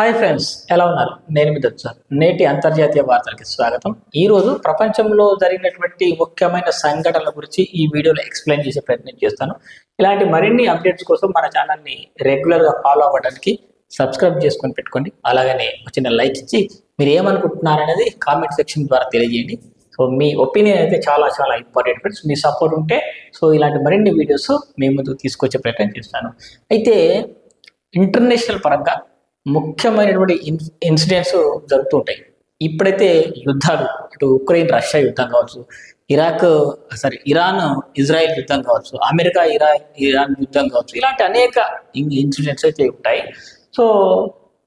Hi friends, ఎలా ఉన్నారు? నేను మీ దత్సార్. నేటి అంతర్జాతీయ వార్తలకి స్వాగతం. ఈరోజు ప్రపంచంలో జరిగినటువంటి ముఖ్యమైన సంఘటనల గురించి ఈ వీడియోలో ఎక్స్ప్లెయిన్ చేసే ప్రయత్నం చేస్తాను. ఇలాంటి మరిన్ని అప్డేట్స్ కోసం మన ఛానల్ని రెగ్యులర్గా ఫాలో అవ్వడానికి సబ్స్క్రైబ్ చేసుకొని పెట్టుకోండి. అలాగనే చిన్న లైక్ ఇచ్చి మీరు ఏమనుకుంటున్నారనేది కామెంట్ సెక్షన్ ద్వారా తెలియజేయండి. సో మీ ఒపీనియన్ అయితే చాలా చాలా ఇంపార్టెంట్ ఫ్రెండ్స్. మీ సపోర్ట్ ఉంటే ఇలాంటి మరిన్ని వీడియోస్ మీ ముందుకు తీసుకొచ్చే ప్రయత్నం చేస్తాను. అయితే ఇంటర్నేషనల్ పరంగా ముఖ్యమైనటువంటి ఇన్సిడెంట్స్ జరుగుతుంటాయి. ఇప్పుడైతే యుద్ధాలు, ఇటు ఉక్రెయిన్ రష్యా యుద్ధం కావచ్చు, ఇరాన్ ఇజ్రాయెల్ యుద్ధం కావచ్చు, అమెరికా ఇరాన్ యుద్ధం కావచ్చు, ఇలాంటి అనేక ఇన్సిడెంట్స్ అయితే ఉంటాయి. సో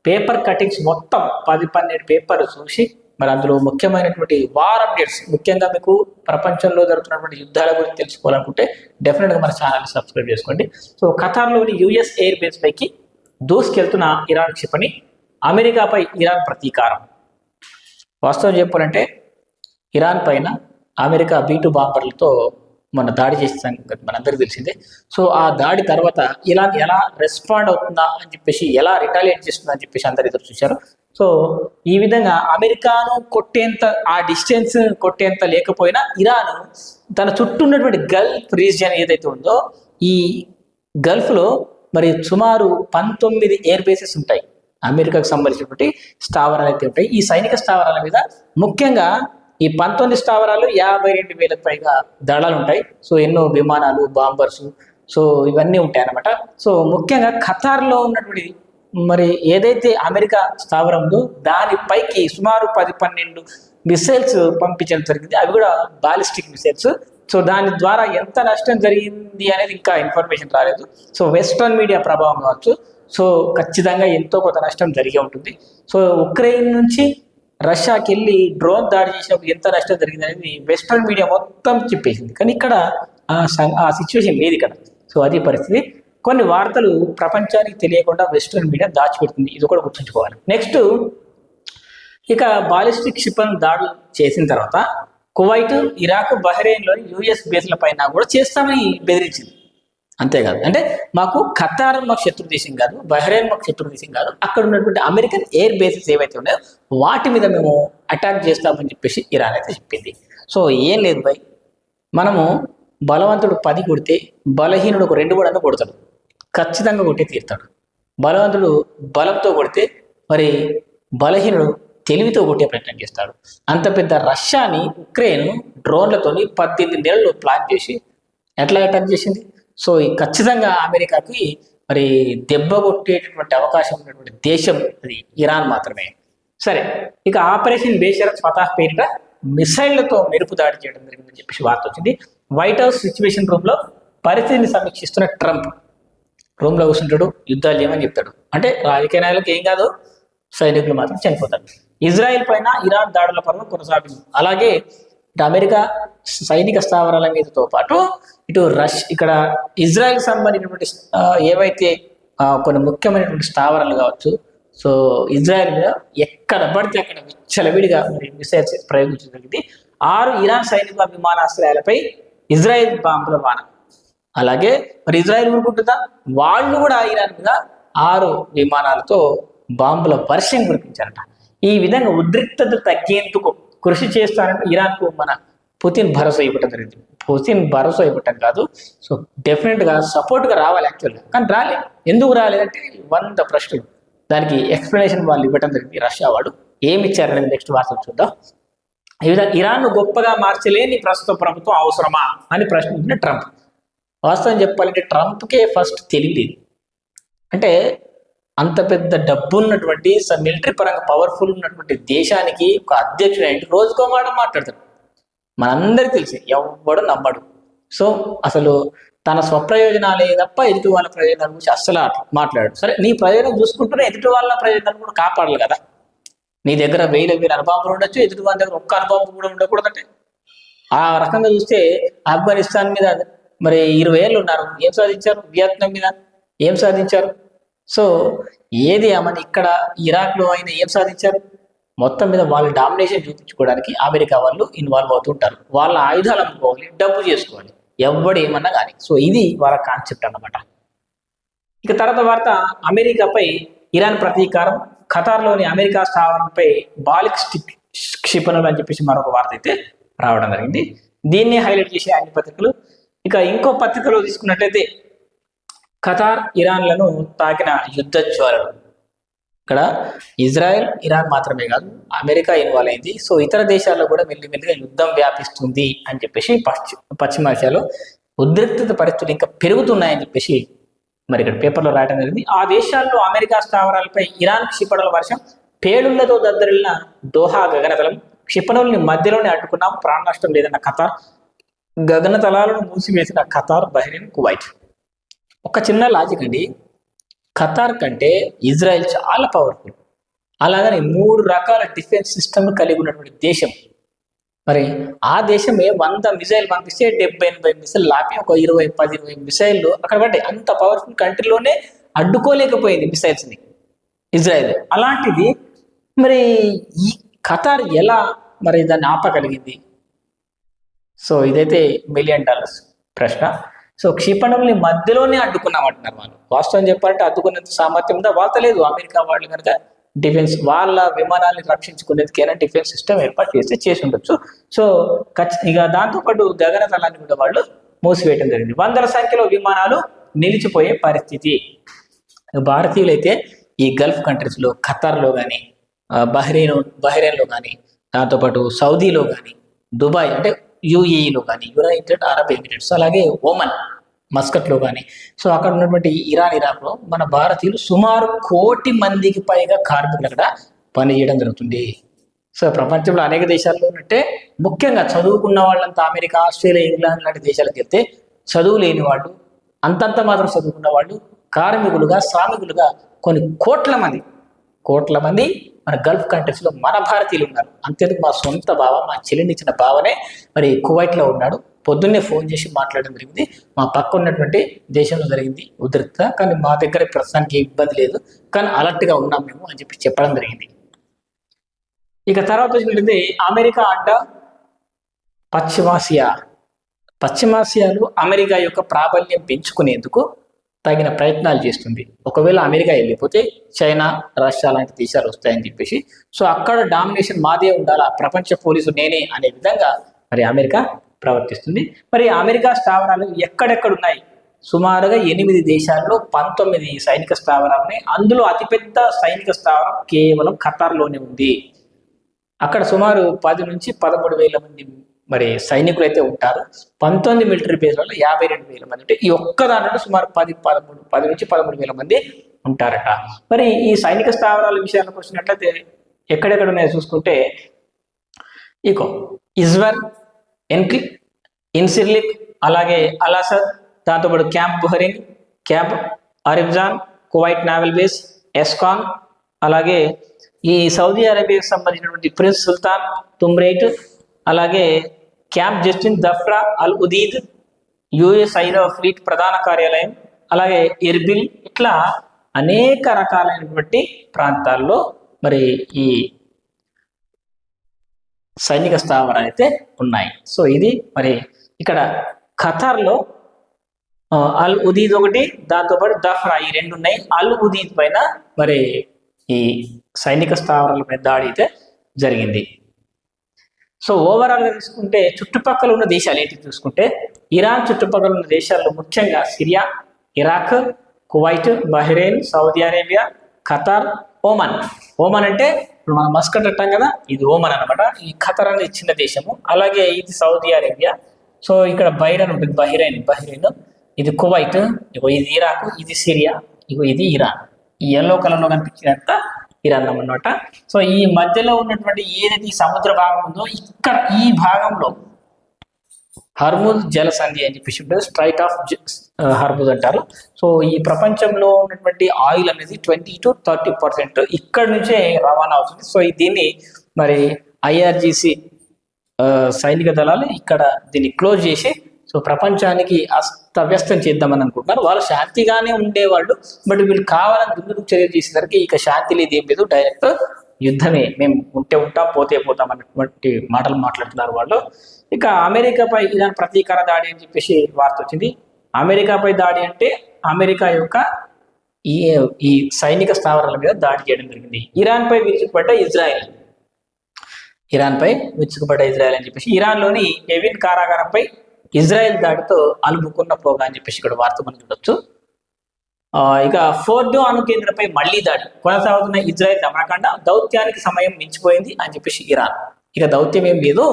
పేపర్ కటింగ్స్ మొత్తం 10-12 పేపర్ చూసి మరి అందులో ముఖ్యమైనటువంటి వార్ అప్డేట్స్, ముఖ్యంగా మీకు ప్రపంచంలో జరుగుతున్నటువంటి యుద్ధాల గురించి తెలుసుకోవాలనుకుంటే డెఫినెట్గా మన ఛానల్ని సబ్స్క్రైబ్ చేసుకోండి. సో ఖతార్లోని యుఎస్ ఎయిర్ బేస్ పైకి దూసుకెళ్తున్న ఇరాన్ క్షిపణి, అమెరికాపై ఇరాన్ ప్రతీకారం. వాస్తవం చెప్పాలంటే ఇరాన్ పైన అమెరికా B-2 బాంబర్లతో మన దాడి చేసిన సంగతి మనందరికీ తెలిసిందే. సో ఆ దాడి తర్వాత ఇరాన్ ఎలా రెస్పాండ్ అవుతుందా అని చెప్పేసి, ఎలా రిటాలియేట్ చేస్తుందా అని చెప్పేసి అందరు ఎదురు చూశారు. సో ఈ విధంగా అమెరికాను కొట్టేంత, ఆ డిస్టెన్స్ కొట్టేంత లేకపోయినా ఇరాన్ తన చుట్టూ ఉన్నటువంటి గల్ఫ్ రీజియన్ ఏదైతే ఉందో, ఈ గల్ఫ్లో మరి సుమారు 19 ఎయిర్ బేసెస్ ఉంటాయి. అమెరికాకు సంబంధించినటువంటి స్థావరాలు అయితే ఉంటాయి. ఈ సైనిక స్థావరాల మీద ముఖ్యంగా ఈ 19 స్థావరాలు 52,000 పైగా దళాలు ఉంటాయి. సో ఎన్నో విమానాలు, బాంబర్స్, సో ఇవన్నీ ఉంటాయి అన్నమాట. సో ముఖ్యంగా ఖతార్లో ఉన్నటువంటి మరి ఏదైతే అమెరికా స్థావరం ఉందో దానిపైకి సుమారు 10-12 మిసైల్స్ పంపించడం జరిగింది. అవి కూడా బాలిస్టిక్ మిసైల్స్. సో దాని ద్వారా ఎంత నష్టం జరిగింది అనేది ఇంకా ఇన్ఫర్మేషన్ రాలేదు. సో వెస్ట్రన్ మీడియా ప్రభావం కావచ్చు, సో ఖచ్చితంగా ఎంతో కొంత నష్టం జరిగే ఉంటుంది. సో ఉక్రెయిన్ నుంచి రష్యాకి వెళ్ళి డ్రోన్ దాడి చేసినప్పుడు ఎంత నష్టం జరిగింది అనేది వెస్ట్రన్ మీడియా మొత్తం చెప్పేసింది. కానీ ఇక్కడ ఆ సిచ్యువేషన్ లేదు ఇక్కడ. సో అది పరిస్థితి. కొన్ని వార్తలు ప్రపంచానికి తెలియకుండా వెస్ట్రన్ మీడియా దాచిపెడుతుంది, ఇది కూడా గుర్తుంచుకోవాలి. నెక్స్ట్, ఇక బాలిస్టిక్ క్షిపణి దాడులు చేసిన తర్వాత కువైట్, ఇరాక్, బహ్రెయిన్లోని యుఎస్ బేస్ల పైన కూడా చేస్తామని బెదిరించింది. అంతేకాదు, అంటే మాకు ఖతార్ మాకు శత్రు దేశం కాదు, బహ్రెయిన్ మాకు శత్రు దేశం కాదు, అక్కడ ఉన్నటువంటి అమెరికన్ ఎయిర్ బేసెస్ ఏవైతే ఉన్నాయో వాటి మీద మేము అటాక్ చేస్తామని చెప్పేసి ఇరాన్ అయితే చెప్పింది. సో ఏం లేదు భయ్, మనము బలవంతుడు 10 కొడితే బలహీనుడు ఒక 2 కూడా కొడతాడు, ఖచ్చితంగా కొట్టే తీరుతాడు. బలవంతుడు బలంతో కొడితే మరి బలహీనుడు తెలివితో కొట్టే ప్రయత్నం చేస్తాడు. అంత పెద్ద రష్యాని ఉక్రెయిన్ డ్రోన్లతోని 18 నెలలు ప్లాన్ చేసి ఎట్లా అటాక్ చేసింది. సో ఖచ్చితంగా అమెరికాకి మరి దెబ్బ కొట్టేటటువంటి అవకాశం ఉన్నటువంటి దేశం అది ఇరాన్ మాత్రమే. సరే, ఇక ఆపరేషన్ బేషరత్ ఫతాహ్ పేరిట మిసైళ్లతో మెరుపు దాడి చేయడం జరిగిందని చెప్పేసి వార్త వచ్చింది. వైట్ హౌస్ సిచ్యువేషన్ రూమ్లో పరిస్థితిని సమీక్షిస్తున్న ట్రంప్ రూమ్లో కూర్చుంటాడు, యుద్ధాలు చేయమని చెప్తాడు. అంటే రాజకీయ నాయకులకు ఏం కాదు, సైనికులు మాత్రం చనిపోతారు. ఇజ్రాయెల్ పైన ఇరాన్ దాడుల పర్వం కొనసాగింది. అలాగే ఇటు అమెరికా సైనిక స్థావరాల మీదతో పాటు ఇటు ఇక్కడ ఇజ్రాయెల్ సంబంధించినటువంటి ఏవైతే కొన్ని ముఖ్యమైనటువంటి స్థావరాలు కావచ్చు, సో ఇజ్రాయెల్ మీద ఎక్కడ పడితే అక్కడ విచ్చలవిడిగా మరి మిసైల్స్ ప్రయోగించడం జరిగింది. 6 ఇరాన్ సైనిక విమానాశ్రయాలపై ఇజ్రాయెల్ బాంబుల వాన. అలాగే మరి ఇజ్రాయెల్ ఊరుకుంటుందా, వాళ్ళు కూడా ఇరాన్ మీద 6 విమానాలతో బాంబుల వర్షం కురిపించారట. ఈ విధంగా ఉద్రిక్తత తగ్గేందుకు కృషి చేస్తానంటే ఇరాన్కు మన పుతిన్ భరోసా ఇవ్వటం జరిగింది. పుతిన్ భరోసా ఇవ్వటం కాదు, సో డెఫినెట్గా సపోర్ట్గా రావాలి యాక్చువల్గా. కానీ రాలే. ఎందుకు రాలేదంటే 100 ప్రశ్నలు. దానికి ఎక్స్ప్లెనేషన్ వాళ్ళు ఇవ్వటం జరిగింది. రష్యా వాడు ఏమి ఇచ్చారనేది నెక్స్ట్ వార్త చూద్దాం. ఈ విధంగా ఇరాన్ను గొప్పగా మార్చలేని ప్రస్తుత ప్రభుత్వం అవసరమా అని ప్రశ్నించిన ట్రంప్. వాస్తవం చెప్పాలంటే ట్రంప్కే ఫస్ట్ తెలియలేదు. అంటే అంత పెద్ద డబ్బు ఉన్నటువంటి మిలిటరీ పరంగా పవర్ఫుల్ ఉన్నటువంటి దేశానికి ఒక అధ్యక్షుడు ఏంటి రోజుకో మాట మాట్లాడతాడు. మనందరికీ తెలిసి ఎవడు నమ్మడు. సో అసలు తన స్వప్రయోజనాలే తప్ప ఎదుటి వాళ్ళ ప్రయోజనాల గురించి అస్సలు మాట్లాడాడు. సరే, నీ ప్రయోజనం చూసుకుంటూనే ఎదుటి వాళ్ళ ప్రయోజనాలు కూడా కాపాడాలి కదా. నీ దగ్గర 1000 అణుబాంబులు ఉండొచ్చు, ఎదుటి వాళ్ళ దగ్గర ఒక్క అణుబాంబు కూడా ఉండకూడదంటే. ఆ రకంగా చూస్తే ఆఫ్ఘనిస్తాన్ మీద మరి 20 ఏళ్ళు ఉన్నారు, ఏం సాధించారు? వియత్నాం మీద ఏం సాధించారు? సో ఏది ఏమని ఇక్కడ ఇరాక్లో అయినా ఏం సాధించారు? మొత్తం మీద వాళ్ళ డామినేషన్ చూపించుకోవడానికి అమెరికా వాళ్ళు ఇన్వాల్వ్ అవుతుంటారు. వాళ్ళ ఆయుధాలు అమ్ముకోవాలి, డబ్బు చేసుకోవాలి, ఎవడు ఏమన్నా కానీ. సో ఇది వాళ్ళ కాన్సెప్ట్ అన్నమాట. ఇక తర్వాత వార్త, అమెరికాపై ఇరాన్ ప్రతీకారం, ఖతార్లోని అమెరికా స్థావరంపై బాలిస్టిక్ క్షిపణులు అని చెప్పేసి మరొక వార్త అయితే రావడం జరిగింది. దీన్ని హైలైట్ చేసే అన్ని పత్రికలు. ఇక ఇంకో పత్రికలో తీసుకున్నట్లయితే ఖతార్ ఇరాన్లను తాకిన యుద్ధ జ్వాలలు. ఇక్కడ ఇజ్రాయెల్ ఇరాన్ మాత్రమే కాదు, అమెరికా ఇన్వాల్వ్ అయింది. సో ఇతర దేశాల్లో కూడా మెల్లిమెల్లిగా యుద్ధం వ్యాపిస్తుంది అని చెప్పేసి పశ్చిమాసియాలో ఉద్రిక్తత పరిస్థితులు ఇంకా పెరుగుతున్నాయని చెప్పేసి మరి ఇక్కడ పేపర్లో రాయడం జరిగింది. ఆ దేశాల్లో అమెరికా స్థావరాలపై ఇరాన్ క్షిపణుల వర్షం, పేలుళ్లతో దద్దరిల్లిన దోహా గగనతలం, క్షిపణుల్ని మధ్యలోనే అడ్డుకున్నాం, ప్రాణ నష్టం లేదన్న ఖతార్, గగనతలాలను మూసివేసిన ఖతార్, బహ్రెయిన్, కువైట్. ఒక చిన్న లాజిక్ అండి, ఖతార్ కంటే ఇజ్రాయెల్ చాలా పవర్ఫుల్, అలాగని 3 రకాల డిఫెన్స్ సిస్టమ్ కలిగి ఉన్నటువంటి దేశం. మరి ఆ దేశమే 100 మిసైల్ పంపిస్తే 70-80 మిసైల్ లాపి ఒక 20-10-20 మిసైళ్ళు అక్కడ పడ్డాయి. అంత పవర్ఫుల్ కంట్రీలోనే అడ్డుకోలేకపోయింది మిసైల్స్ని ఇజ్రాయెల్. అలాంటిది మరి ఈ ఖతార్ ఎలా మరి దాన్ని ఆపగలిగింది? సో ఇదైతే $1 మిలియన్ ప్రశ్న. సో క్షిపణుల్ని మధ్యలోనే అడ్డుకున్నామంటున్నారు వాళ్ళు. వాస్తవం చెప్పాలంటే అడ్డుకునేంత సామర్థ్యం ఉందా? వాళ్ళ లేదు. అమెరికా వాళ్ళు కనుక డిఫెన్స్ వాళ్ళ విమానాన్ని రక్షించుకునేందుకైనా డిఫెన్స్ సిస్టమ్ ఏర్పాటు చేసి ఉండొచ్చు. సో ఇక దాంతోపాటు గగనతలాన్ని కూడా వాళ్ళు మూసివేయడం జరిగింది. 100ల సంఖ్యలో విమానాలు నిలిచిపోయే పరిస్థితి. భారతీయులైతే ఈ గల్ఫ్ కంట్రీస్లో ఖతార్లో కానీ, బహ్రెయిన్లో కానీ, దాంతోపాటు సౌదీలో కానీ, దుబాయ్ అంటే యుఏఈలో కానీ, యునైటెడ్ అరబ్ ఎమిరేట్స్, అలాగే ఓమన్ మస్కట్లో కానీ, సో అక్కడ ఉన్నటువంటి ఇరాక్లో మన భారతీయులు సుమారు 1 కోటి మందికి పైగా కార్మికులు అక్కడ పనిచేయడం జరుగుతుంది. సో ప్రపంచంలో అనేక దేశాల్లో ఉన్నట్టే ముఖ్యంగా చదువుకున్న వాళ్ళంతా అమెరికా, ఆస్ట్రేలియా, ఇంగ్లాండ్ లాంటి దేశాలకు వెళ్తే చదువు లేని వాళ్ళు, అంతంత మాత్రం చదువుకున్న వాళ్ళు కార్మికులుగా, శ్రామికులుగా కొన్ని కోట్ల మంది మన గల్ఫ్ కంట్రీస్లో మన భారతీయులు ఉన్నారు. అంతేందుకు మా సొంత బావ, మా చెల్లినిచ్చిన బావనే మరి కువైట్లో ఉన్నాడు. పొద్దున్నే ఫోన్ చేసి మాట్లాడడం జరిగింది. మా పక్క ఉన్నటువంటి దేశంలో జరిగింది ఉద్రిక్త, కానీ మా దగ్గర ప్రస్తుతానికి ఇబ్బంది లేదు, కానీ అలర్ట్గా ఉన్నాం మేము అని చెప్పి చెప్పడం జరిగింది. ఇక తర్వాత వచ్చినట్లయితే అమెరికా అడ్డ పశ్చిమాసియాలో అమెరికా యొక్క ప్రాబల్యం పెంచుకునేందుకు తగిన ప్రయత్నాలు చేస్తుంది. ఒకవేళ అమెరికా వెళ్ళిపోతే చైనా, రష్యా లాంటి దేశాలు వస్తాయని చెప్పేసి, సో అక్కడ డామినేషన్ మాదే ఉండాలా, ప్రపంచ పోలీసు నేనే అనే విధంగా మరి అమెరికా ప్రవర్తిస్తుంది. మరి అమెరికా స్థావరాలు ఎక్కడెక్కడ ఉన్నాయి? సుమారుగా 8 దేశాల్లో 19 సైనిక స్థావరాలు ఉన్నాయి. అందులో అతిపెద్ద సైనిక స్థావరం కేవలం ఖతార్లోనే ఉంది. అక్కడ సుమారు 10 నుంచి 13 వేల మంది మరి సైనికులు అయితే ఉంటారు. 19 మిలిటరీ బేస్లలో 52 వేల మంది అంటే ఈ ఒక్క దాంట్లో సుమారు 10 నుంచి 13 వేల మంది ఉంటారట. మరి ఈ సైనిక స్థావరాల విషయానికి వచ్చినట్లయితే ఎక్కడెక్కడ ఉన్నాయో చూసుకుంటే, ఇకో ఇజ్వర్, ఇన్సిర్లిక్, అలాగే అల్-అసద్, దాంతోపాటు camp Bahrain, camp Arifjan, Kuwait naval base, Eskan, అలాగే ఈ సౌదీ అరేబియాకి సంబంధించినటువంటి ప్రిన్స్ సుల్తాన్ తుమ్రైట్, అలాగే camp Justin Dhafra Al Udeid, US ఐరో ఫ్లీట్ ప్రధాన కార్యాలయం, అలాగే ఎర్బిల్, ఇట్లా అనేక రకాలైనటువంటి ప్రాంతాల్లో మరి ఈ సైనిక స్థావరాలు అయితే ఉన్నాయి. సో ఇది మరి ఇక్కడ ఖతార్లో అల్ ఉదీద్ ఒకటి, దాంతోపాటు దఫ్రా, ఈ 2 ఉన్నాయి. అల్ ఉదీద్ పైన మరి ఈ సైనిక స్థావరాలపై దాడి అయితే జరిగింది. సో ఓవరాల్గా తీసుకుంటే చుట్టుపక్కల ఉన్న దేశాలు ఏంటి చూసుకుంటే, ఇరాన్ చుట్టుపక్కల ఉన్న దేశాల్లో ముఖ్యంగా Syria, Iraq, Kuwait, Bahrain, Saudi Arabia, Qatar, Oman. Oman అంటే ఇప్పుడు మనం మస్కట్ అంటాం కదా, ఇది ఓమన్ అనమాట. ఈ ఖతార్ అనేది చిన్న దేశము. అలాగే ఇది సౌదీ అరేబియా. సో ఇక్కడ బహ్రెయిన్ ఉంటుంది, బహ్రెయిన్, ఇది కువైట్, ఇగో ఇది ఇరాక్, ఇది సిరియా, ఇగో ఇది ఇరాన్. ఈ ఎల్లో కలర్లో కనిపించినంత ఇరాన్ అన్నమాట. సో ఈ మధ్యలో ఉన్నటువంటి ఏదైతే ఈ సముద్ర భాగం ఉందో, ఇక్కడ ఈ భాగంలో హర్ముజ్ జలసంధి అని చెప్పేసి ఉంటుంది, స్ట్రైట్ ఆఫ్ హర్ముజ్ అంటారు. సో ఈ ప్రపంచంలో ఉన్నటువంటి ఆయిల్ అనేది 20 to 30% ఇక్కడ నుంచే రవాణా అవుతుంది. సో దీన్ని మరి IRGC సైనిక దళాలు ఇక్కడ దీన్ని క్లోజ్ చేసి సో ప్రపంచానికి అస్తవ్యస్తం చేద్దామని అనుకుంటున్నారు. వాళ్ళు శాంతిగానే ఉండేవాళ్ళు, బట్ వీళ్ళు కావాలని దుందుకు చర్యలు చేసేసరికి ఇక శాంతి లేదు, ఏం లేదు, డైరెక్ట్ యుద్ధమే, మేము ఉంటే ఉంటాం, పోతే పోతాం అన్నటువంటి మాటలు మాట్లాడుతున్నారు వాళ్ళు. ఇక అమెరికాపై ఇరాన్ ప్రతీకార దాడి అని చెప్పేసి వార్త వచ్చింది. అమెరికాపై దాడి అంటే అమెరికా యొక్క ఈ ఈ సైనిక స్థావరాల మీద దాడి చేయడం జరిగింది. ఇరాన్పై విరుచుకుపడ్డ ఇజ్రాయెల్ అని చెప్పేసి ఇరాన్లోని ఎవిన్ కారాగారంపై ఇజ్రాయెల్ దాడితో అలుముకున్న పోగా అని చెప్పేసి ఇక్కడ వార్త మనం చూడొచ్చు. ఇక ఫోర్డో అణు కేంద్రంపై మళ్లీ దాడి కొనసాగుతున్న ఇజ్రాయెల్ దమనకాండ, దౌత్యానికి సమయం మించిపోయింది అని చెప్పేసి ఇరాన్. ఇక దౌత్యం ఏం లేదు,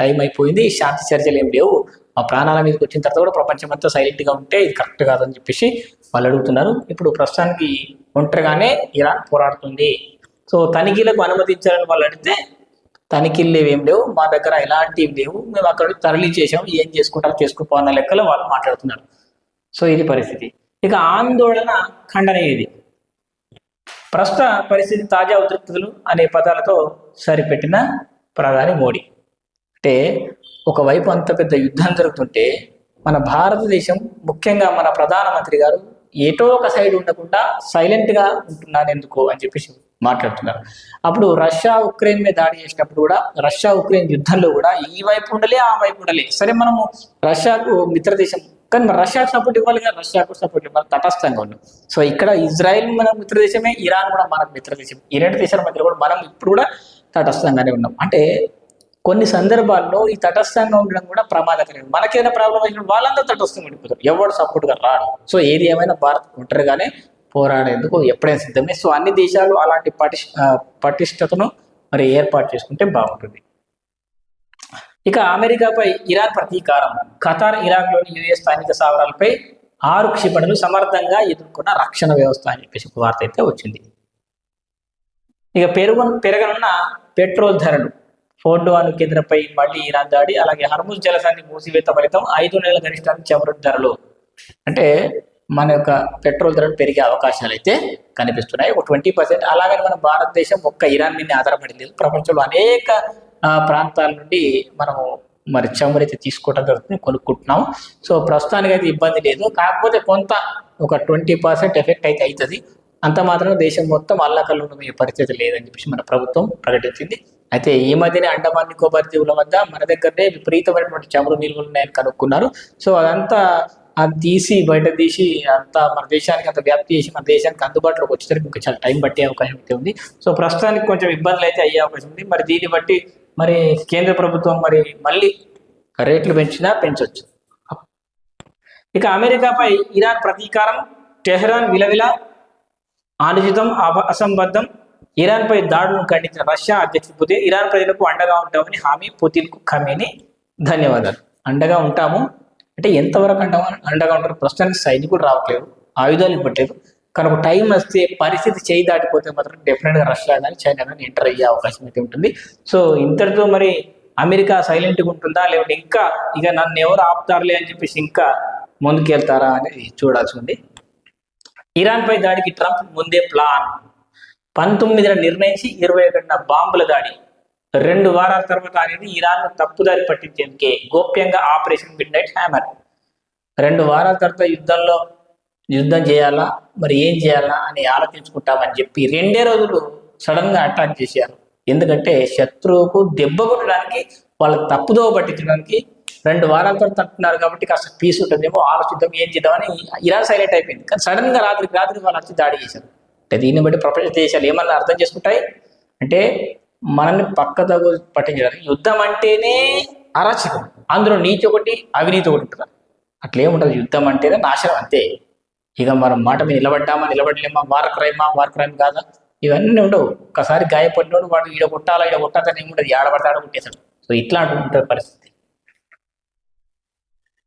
టైం అయిపోయింది, శాంతి చర్చలు ఏం లేవు, ఆ ప్రాణాల మీదకి వచ్చిన తర్వాత కూడా ప్రపంచం అంతా సైలెంట్గా ఉంటే ఇది కరెక్ట్ కాదని చెప్పేసి వాళ్ళు అడుగుతున్నారు. ఇప్పుడు ప్రస్తుతానికి ఒంటరిగానే ఇరాన్ పోరాడుతుంది. సో తనిఖీలకు అనుమతించాలని వాళ్ళు అడిగితే తనిఖీలు ఏం లేవు, మా దగ్గర ఎలాంటివి లేవు, మేము అక్కడ తరలి చేసాము, ఏం చేసుకుంటారో చేసుకుపోన్న లెక్కలో వాళ్ళు మాట్లాడుతున్నారు. సో ఇది పరిస్థితి. ఇక ఆందోళన ఖండన ఇది. ప్రస్తుత పరిస్థితి తాజా ఉద్రిక్తతలు అనే పదాలతో సరిపెట్టిన ప్రధాని మోడీ. అంటే ఒకవైపు అంత పెద్ద యుద్ధం జరుగుతుంటే మన భారతదేశం, ముఖ్యంగా మన ప్రధానమంత్రి గారు ఏటో ఒక సైడ్ ఉండకుండా సైలెంట్గా ఉంటున్నాను ఎందుకు అని చెప్పేసి మాట్లాడుతున్నారు. అప్పుడు రష్యా ఉక్రెయిన్ మీద దాడి చేసినప్పుడు కూడా, రష్యా ఉక్రెయిన్ యుద్ధంలో కూడా ఈ వైపు ఉండలే ఆ వైపు ఉండలే. సరే మనము రష్యాకు మిత్రదేశం, కానీ మరి రష్యాకు సపోర్ట్ ఇవ్వాలి కదా, రష్యాకు సపోర్ట్ ఇవ్వాలి, తటస్థంగా ఉన్నాం. సో ఇక్కడ ఇజ్రాయెల్ మన మిత్రదేశమే, ఇరాన్ కూడా మనకు మిత్రదేశం. ఈ రెండు దేశాల మధ్య కూడా మనం ఇప్పుడు కూడా తటస్థంగానే ఉన్నాం. అంటే కొన్ని సందర్భాల్లో ఈ తటస్థంగా ఉండడం కూడా ప్రమాదకరం. మనకేదైనా ప్రాబ్లం అయినప్పుడు వాళ్ళందరూ తటస్థంగా ఉండిపోతారు, ఎవరు సపోర్ట్గా రాడు. సో ఏది ఏమైనా భారత్ ఒంటరిగానే పోరాడేందుకు ఎప్పుడైనా సిద్ధమే. సో అన్ని దేశాలు అలాంటి పటిష్టతను మరి ఏర్పాటు చేసుకుంటే బాగుంటుంది. ఇక అమెరికాపై ఇరాన్ ప్రతీకారం. ఖతార్, ఇరాక్లోని యుఎస్ సైనిక స్థావరాలపై 6 క్షిపణులు సమర్థంగా ఎదుర్కొన్న రక్షణ వ్యవస్థ అని చెప్పేసి ఒక వార్త అయితే వచ్చింది. ఇక పెరగనున్న పెట్రోల్ ధరలు, ఫోర్డో అణు కేంద్రంపై మళ్ళీ ఇరాన్ దాడి, అలాగే హర్ముజ్ జలసంధి మూసివేత ఫలితం 5 నెలల గరిష్టానికి చమురు ధరలు. అంటే మన యొక్క పెట్రోల్ ధరలు పెరిగే అవకాశాలు అయితే కనిపిస్తున్నాయి, ఒక 20%. అలాగని మన భారతదేశం ఒక్క ఇరాన్ మీద ఆధారపడి లేదు, ప్రపంచంలో అనేక ప్రాంతాల నుండి మనము మరి చమురు అయితే తీసుకోవడం జరుగుతుంది, కొనుక్కుంటున్నాం. సో ప్రస్తుతానికి అయితే ఇబ్బంది లేదు, కాకపోతే కొంత ఒక 20% ఎఫెక్ట్ అయితే అవుతుంది. అంత మాత్రం దేశం మొత్తం అల్లకల్లోనమే పరిస్థితి లేదని చెప్పేసి మన ప్రభుత్వం ప్రకటించింది. అయితే ఈ మధ్యనే అండమాన్ నికోబార్ దీవుల వద్ద మన దగ్గరనే విపరీతమైనటువంటి చమురు నిల్వలు ఉన్నాయని కనుక్కున్నారు. సో అదంతా అది తీసి బయట తీసి అంతా మన దేశానికి అంత వ్యాప్తి చేసి మన దేశానికి అందుబాటులోకి వచ్చేసరికి ఇంకా చాలా టైం పట్టే అవకాశం అయితే ఉంది. సో ప్రస్తుతానికి కొంచెం ఇబ్బందులు అయితే అయ్యే అవకాశం ఉంది. మరి దీన్ని బట్టి మరి కేంద్ర ప్రభుత్వం మరి మళ్ళీ రేట్లు పెంచవచ్చు. ఇక అమెరికాపై ఇరాన్ ప్రతీకారం, టెహ్రాన్ విలవిల అనుచితం, అసంబద్ధం. ఇరాన్పై దాడులను ఖండించిన రష్యా అధ్యక్షుడు పుతిన్, ఇరాన్ ప్రజలకు అండగా ఉంటామని హామీ. పుతిన్కు ఖమేనీ ధన్యవాదాలు. అండగా ఉంటాము అంటే ఎంతవరకు అండగా ఉంటారు? ప్రస్తుతానికి సైనికులు రావట్లేదు, ఆయుధాలు ఇవ్వట్లేదు, కానీ ఒక టైం వస్తే పరిస్థితి చేయి దాటిపోతే మాత్రం డెఫినెట్గా రష్యా కానీ చైనా కానీ ఎంటర్ అయ్యే అవకాశం అయితే ఉంటుంది. సో ఇంతటితో మరి అమెరికా సైలెంట్గా ఉంటుందా, లేకపోతే ఇంకా ఇక నన్ను ఎవరు ఆపుతారులే అని చెప్పేసి ఇంకా ముందుకెళ్తారా అనేది చూడాల్సి ఉంది. ఇరాన్పై దాడికి ట్రంప్ ముందే ప్లాన్. 19న నిర్ణయించి 21న బాంబుల దాడి. 2 వారాల తర్వాత అనేది ఇరాన్ను తప్పుదారి పట్టించేందుకే గోప్యంగా ఆపరేషన్ మిడ్ నైట్ హ్యామర్. 2 వారాల తర్వాత యుద్ధం చేయాలా, మరి ఏం చేయాలా అని ఆలోచించుకుంటామని చెప్పి 2 రోజులు సడన్గా అటాక్ చేశారు. ఎందుకంటే శత్రువుకు దెబ్బ కొట్టడానికి, వాళ్ళకి తప్పుదో పట్టించడానికి 2 వారాల తర్వాత అంటున్నారు కాబట్టి కాస్త పీస్ ఉంటుందేమో, ఆలోచిద్దాం ఏం చేద్దామని ఇరాన్ సైలెంట్ అయిపోయింది. కానీ సడన్గా రాత్రి వాళ్ళు వచ్చి దాడి చేశారు. అంటే దీన్ని బట్టి ప్రపంచ దేశాలు ఏమన్నా అర్థం చేసుకుంటాయి అంటే మనల్ని పక్కదగు పట్టించడానికి. యుద్ధం అంటేనే అరాచకం, అందులో నీతి ఒకటి అవినీతి ఒకటి ఉంటుంది. అట్లేముంటుంది, యుద్ధం అంటేనే నాశనం అంతే. ఇక మనం మాట మీద నిలబడలేమా, వార్ క్రైమ్ కాదా, ఇవన్నీ ఉండవు. ఒకసారి గాయపడినోడు వాడు ఈడ కొట్టాలని ఏముండదు, ఆడబడతాడు కొట్టేశాడు. సో ఇట్లాంటి ఉంటుంది పరిస్థితి.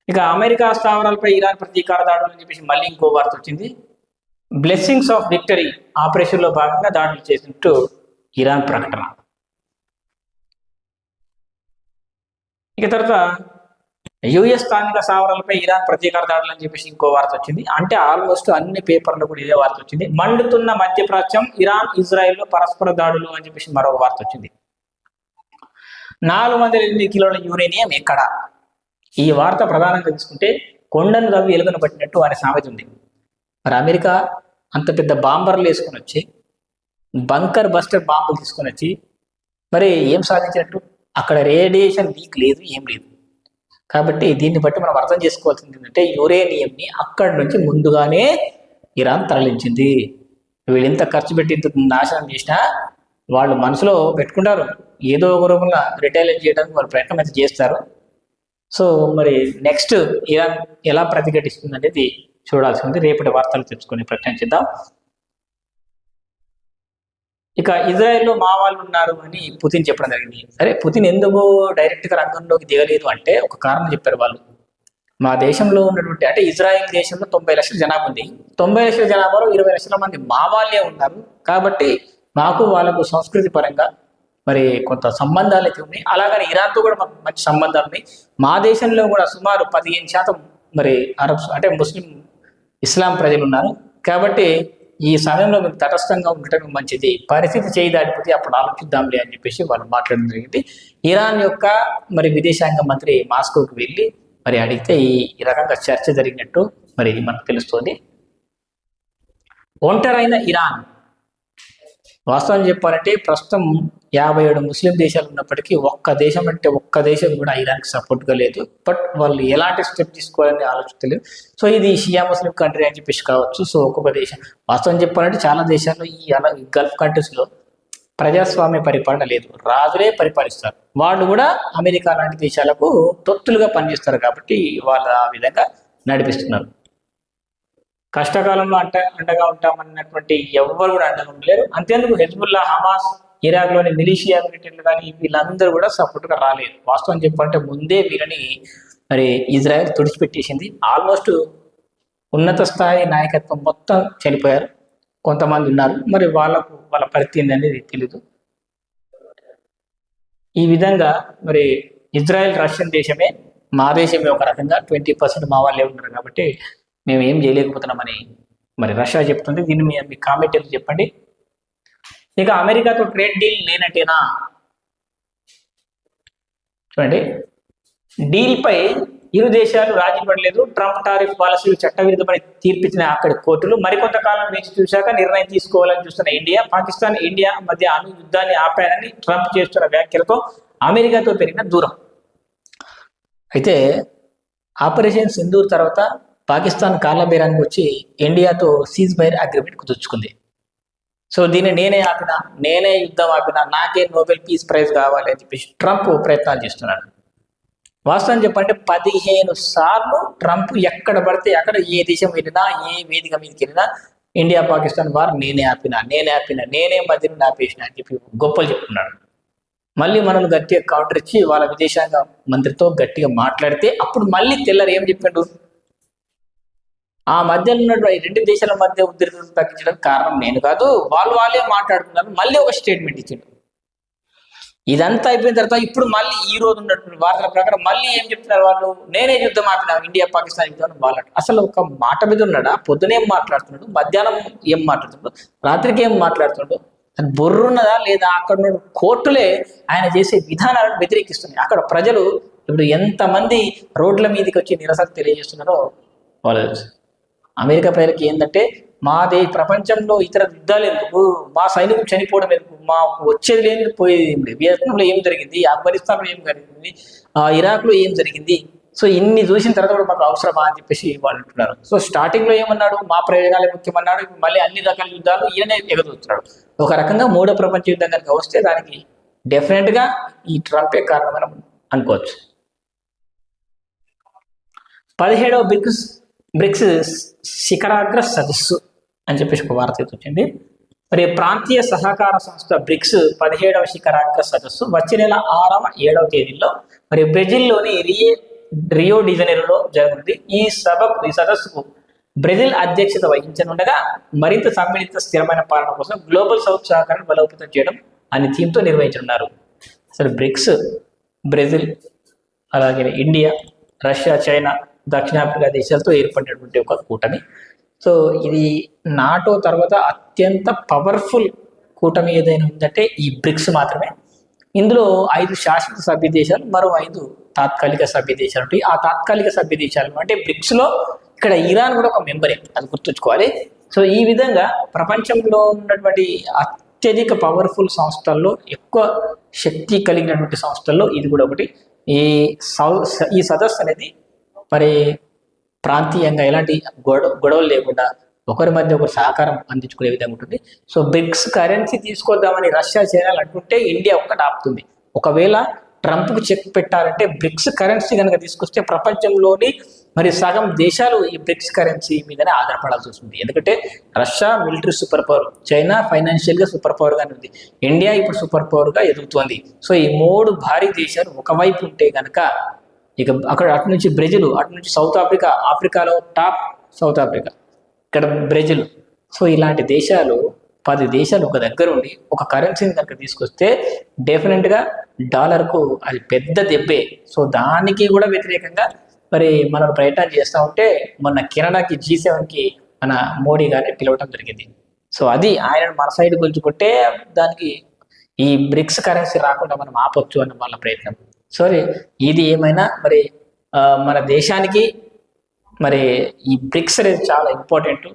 ఇక అమెరికా స్థావరాలపై ఇరాన్ ప్రతీకార దాడులు అని చెప్పేసి మళ్ళీ ఇంకో వార్త వచ్చింది. బ్లెస్సింగ్స్ ఆఫ్ విక్టరీ ఆపరేషన్లో భాగంగా దాడులు చేసినట్టు ఇరాన్ ప్రకటన. ఇక తర్వాత యుఎస్ స్థానిక స్థావరాలపై ఇరాన్ ప్రతీకార దాడులు అని చెప్పేసి ఇంకో వార్త వచ్చింది. అంటే ఆల్మోస్ట్ అన్ని పేపర్లో కూడా ఇదే వార్త వచ్చింది. మండుతున్న మధ్యప్రాచ్యం, ఇరాన్ ఇజ్రాయెల్లో పరస్పర దాడులు అని చెప్పేసి మరొక వార్త వచ్చింది. 408 కిలోల యురేనియం ఎక్కడ? ఈ వార్త ప్రధానంగా తీసుకుంటే కొండను తవ్వి ఎలుగను పట్టినట్టు అనే సామెత ఉంది. మరి అమెరికా అంత పెద్ద బాంబర్లు వేసుకొని వచ్చి, బంకర్ బస్టర్ బాంబులు తీసుకొని వచ్చి మరి ఏం సాధించినట్టు? అక్కడ రేడియేషన్ లీక్ లేదు, ఏం లేదు. కాబట్టి దీన్ని బట్టి మనం అర్థం చేసుకోవాల్సింది ఏంటంటే యురేనియంని అక్కడి నుంచి ముందుగానే ఇరాన్ తరలించింది. వీళ్ళు ఎంత ఖర్చు పెట్టి ఇంత నాశనం చేసినా వాళ్ళు మనసులో పెట్టుకుంటారు, ఏదో ఒక రూపంలో రిటైలేట్ చేయడానికి వాళ్ళు ప్రయత్నం అయితే చేస్తారు. సో మరి నెక్స్ట్ ఇరాన్ ఎలా ప్రతిఘటిస్తుంది అనేది చూడాల్సి ఉంది. రేపటి వార్తలు తెచ్చుకొని ప్రయత్నించిద్దాం. ఇక ఇజ్రాయెల్లో మా వాళ్ళు ఉన్నారు అని పుతిన్ చెప్పడం జరిగింది. సరే, పుతిన్ ఎందుకు డైరెక్ట్గా రంగంలోకి దిగలేదు అంటే ఒక కారణం చెప్పారు వాళ్ళు. మా దేశంలో ఉన్నటువంటి, అంటే ఇజ్రాయెల్ దేశంలో 90 లక్షల జనాభా ఉంది. 90 లక్షల జనాభాలో 20 లక్షల మంది మా వాళ్ళే ఉన్నారు. కాబట్టి మాకు వాళ్ళకు సంస్కృతి పరంగా మరి కొంత సంబంధాలు అయితే ఉన్నాయి. అలాగని ఇరాన్తో కూడా మాకు మంచి సంబంధాలు ఉన్నాయి. మా దేశంలో కూడా సుమారు 15% మరి అరబ్స్ అంటే ముస్లిం ఇస్లాం ప్రజలు ఉన్నారు. కాబట్టి ఈ సమయంలో మీకు తటస్థంగా ఉండటం మంచిది, పరిస్థితి చేయి దాటిపోతే అప్పుడు ఆలోచిద్దాంలే అని చెప్పేసి వాళ్ళు మాట్లాడడం జరిగింది. ఇరాన్ యొక్క మరి విదేశాంగ మంత్రి మాస్కోకి వెళ్ళి మరి అడిగితే ఈ రకంగా చర్చ జరిగినట్టు మరి మనకు తెలుస్తుంది. ఒంటరైన ఇరాన్, వాస్తవం చెప్పాలంటే ప్రస్తుతం 57 ముస్లిం దేశాలు ఉన్నప్పటికీ ఒక్క దేశం కూడా ఇరాన్కి సపోర్ట్గా లేదు. బట్ వాళ్ళు ఎలాంటి స్టెప్ తీసుకోవాలని ఆలోచించలేదు. సో ఇది షియా ముస్లిం కంట్రీ అని చెప్పేసి కావచ్చు. సో ఒక్కొక్క దేశం, వాస్తవం చెప్పాలంటే చాలా దేశాల్లో ఈ గల్ఫ్ కంట్రీస్లో ప్రజాస్వామ్య పరిపాలన లేదు, రాజులే పరిపాలిస్తారు. వాళ్ళు కూడా అమెరికా లాంటి దేశాలకు తొత్తులుగా పనిచేస్తారు. కాబట్టి వాళ్ళు ఆ విధంగా నడిపిస్తున్నారు. కష్టకాలంలో అండగా ఉంటామన్నటువంటి ఎవ్వరు కూడా అండగా ఉండలేరు. అంతేందుకు హెజ్బుల్లా, హమాస్, ఇరాక్లోని మిలిషియా మిలిటరీలు కానీ వీళ్ళందరూ కూడా సపోర్ట్గా రాలేదు. వాస్తవం చెప్పాలంటే ముందే వీళ్ళని మరి ఇజ్రాయెల్ తుడిచిపెట్టేసింది. ఆల్మోస్ట్ ఉన్నత స్థాయి నాయకత్వం మొత్తం చనిపోయారు. కొంతమంది ఉన్నారు, మరి వాళ్ళ పరిస్థితి అనేది తెలీదు. ఈ విధంగా మరి ఇజ్రాయెల్ రష్యన్ దేశమే, మా దేశమే ఒక రకంగా 20% మా వాళ్ళే ఉన్నారు. కాబట్టి మేము ఏం చేయలేకపోతున్నామని మరి రష్యా చెప్తుంది. దీన్ని మీ కామెంట్ ఎందుకు చెప్పండి. ఇక అమెరికాతో ట్రేడ్ డీల్ లేనట్టేనా? చూడండి, డీల్ పై ఇరు దేశాలు రాజీ పడలేదు. ట్రంప్ టారిఫ్ పాలసీలు చట్టవిరుద్ధమని తీర్పిచ్చిన అక్కడి కోర్టులు మరికొంతకాలం వేచి చూశాక నిర్ణయం తీసుకోవాలని చూస్తున్న ఇండియా మధ్య అణు యుద్ధాన్ని ఆపాయని ట్రంప్ చేస్తున్న వ్యాఖ్యలతో అమెరికాతో పెరిగిన దూరం. అయితే ఆపరేషన్ సింధూర్ తర్వాత పాకిస్తాన్ కాళ్ళ బేరానికి వచ్చి ఇండియాతో సీజ్ ఫైర్ అగ్రిమెంట్ కుదుర్చుకుంది. సో దీన్ని నేనే యుద్ధం ఆపినా, నాకే నోబెల్ పీస్ ప్రైజ్ కావాలి అని చెప్పేసి ట్రంప్ ప్రయత్నాలు చేస్తున్నాడు. వాస్తవం చెప్పంటే 15 సార్లు ట్రంప్ ఎక్కడ పడితే అక్కడ, ఏ దేశం వెళ్ళినా, ఏ వేదిక మీదకి వెళ్ళినా ఇండియా పాకిస్తాన్ వారు నేనే ఆపినా, నేనే మధ్యలో ఆపేసిన అని చెప్పి గొప్పలు చెప్తున్నాడు. మళ్ళీ మనల్ని గట్టిగా కౌంటర్ ఇచ్చి వాళ్ళ విదేశాంగ మంత్రితో గట్టిగా మాట్లాడితే అప్పుడు మళ్ళీ తెల్లరు ఏం చెప్పాడు, ఆ మధ్యలో ఉన్నటువంటి 2 దేశాల మధ్య ఉద్రిక్తతను తగ్గించడానికి కారణం నేను కాదు, వాళ్ళే మాట్లాడుకున్నారు. మళ్ళీ ఒక స్టేట్మెంట్ ఇచ్చాడు. ఇదంతా అయిపోయిన తర్వాత ఇప్పుడు మళ్ళీ ఈ రోజు ఉన్నటువంటి వార్తల ప్రకారం మళ్ళీ ఏం చెప్తున్నారు వాళ్ళు, నేనే యుద్ధం ఆపిన, ఇండియా పాకిస్తాన్ యుద్ధం వాళ్ళు. అసలు ఒక మాట మీద ఉన్నాడా? పొద్దున ఏం మాట్లాడుతున్నాడు, మధ్యాహ్నం ఏం మాట్లాడుతున్నాడు, రాత్రికి ఏం మాట్లాడుతున్నాడు, బొర్రున్నదా లేదా? అక్కడ కోర్టులే ఆయన చేసే విధానాలను వ్యతిరేకిస్తున్నాయి. అక్కడ ప్రజలు ఇప్పుడు ఎంతమంది రోడ్ల మీదకి వచ్చి నిరసన తెలియజేస్తున్నారో వాళ్ళు. అమెరికా ప్రజలకి ఏంటంటే, ప్రపంచంలో ఇతర యుద్ధాలు ఎందుకు, మా సైనికులు చనిపోవడం ఎందుకు, మాకు వచ్చేది లేదు పోయేది ఏం లేదు. వియత్నంలో ఏం జరిగింది, ఆఫ్ఘనిస్తాన్లో ఏం జరిగింది, ఇరాక్లో ఏం జరిగింది, సో ఇన్ని చూసిన తర్వాత కూడా మాకు అవసరమా అని చెప్పేసి వాళ్ళు అంటున్నారు. సో స్టార్టింగ్లో ఏమన్నాడు, మా ప్రయోజనాలే ముఖ్యమన్నాడు. మళ్ళీ అన్ని రకాల యుద్ధాలు ఈయనే ఎగదూస్తున్నాడు. ఒక రకంగా 3వ ప్రపంచ యుద్ధం కనుక వస్తే దానికి డెఫినెట్గా ఈ ట్రంపే కారణమైన అనుకోవచ్చు. 17వ బ్రిక్స్ శిఖరాగ్ర సదస్సు అని చెప్పేసి ఒక వార్త వచ్చింది. మరి ప్రాంతీయ సహకార సంస్థ బ్రిక్స్ 17వ శిఖరాగ్ర సదస్సు వచ్చే నెల 6వ 7వ తేదీల్లో మరి బ్రెజిల్లోని రియో డిజనీరోలో జరుగుతుంది. ఈ సదస్సుకు బ్రెజిల్ అధ్యక్షత వహించనుండగా మరింత సమ్మిళిత స్థిరమైన పాలన కోసం గ్లోబల్ సౌత్ సహకారాన్ని బలోపేతం చేయడం అనే థీమ్తో నిర్వహించనున్నారు. అసలు బ్రిక్స్ బ్రెజిల్, అలాగే ఇండియా, రష్యా, చైనా, దక్షిణాఫ్రికా దేశాలతో ఏర్పడినటువంటి ఒక కూటమి. సో ఇది నాటో తర్వాత అత్యంత పవర్ఫుల్ కూటమి ఏదైనా ఉందంటే ఈ బ్రిక్స్ మాత్రమే. ఇందులో 5 శాశ్వత సభ్య దేశాలు, మరో 5 తాత్కాలిక సభ్య దేశాలు ఉంటాయి. ఆ తాత్కాలిక సభ్య దేశాలు అంటే బ్రిక్స్లో ఇక్కడ ఇరాన్ కూడా ఒక మెంబరే, అది గుర్తుంచుకోవాలి. సో ఈ విధంగా ప్రపంచంలో ఉన్నటువంటి అత్యధిక పవర్ఫుల్ సంస్థల్లో, ఎక్కువ శక్తి కలిగినటువంటి సంస్థల్లో ఇది కూడా ఒకటి. ఈ సదస్సు అనేది మరి ప్రాంతీయంగా ఎలాంటి గొడవలు లేకుండా ఒకరి మధ్య ఒకరు సహకారం అందించుకునే విధంగా ఉంటుంది. సో బ్రిక్స్ కరెన్సీ తీసుకొద్దామని రష్యా చైనాలు అంటుంటే ఇండియా ఒక్కటి ఆపుతుంది. ఒకవేళ ట్రంప్కు చెక్ పెట్టాలంటే బ్రిక్స్ కరెన్సీ కనుక తీసుకొస్తే ప్రపంచంలోని మరి సగం దేశాలు ఈ బ్రిక్స్ కరెన్సీ మీదనే ఆధారపడాల్సి వస్తుంది. ఎందుకంటే Russia military super power, China ఫైనాన్షియల్గా సూపర్ పవర్గానే ఉంది, ఇండియా ఇప్పుడు సూపర్ పవర్గా ఎదుగుతోంది. సో ఈ 3 భారీ దేశాలు ఒకవైపు ఉంటే కనుక ఇక అక్కడ అటు నుంచి బ్రెజిల్, అటు నుంచి సౌత్ ఆఫ్రికా, ఆఫ్రికాలో టాప్ సౌత్ ఆఫ్రికా, ఇక్కడ బ్రెజిల్. సో ఇలాంటి దేశాలు 10 దేశాలు ఒక దగ్గర ఉండి ఒక కరెన్సీని కనుక తీసుకొస్తే డెఫినెట్గా డాలర్కు అది పెద్ద దెబ్బే. సో దానికి కూడా వ్యతిరేకంగా మరి మనం ప్రయత్నం చేస్తూ ఉంటే మొన్న కెనడాకి G7కి మన మోడీ గారిని పిలవటం జరిగింది. సో అది ఆయన మన సైడ్ గుంజుకుంటే దానికి ఈ బ్రిక్స్ కరెన్సీ రాకుండా మనం ఆపొచ్చు అన్న వాళ్ళ ప్రయత్నం. సో ఇది ఏమైనా మరి మన దేశానికి మరి ఈ బ్రిక్స్ అనేది చాలా ఇంపార్టెంట్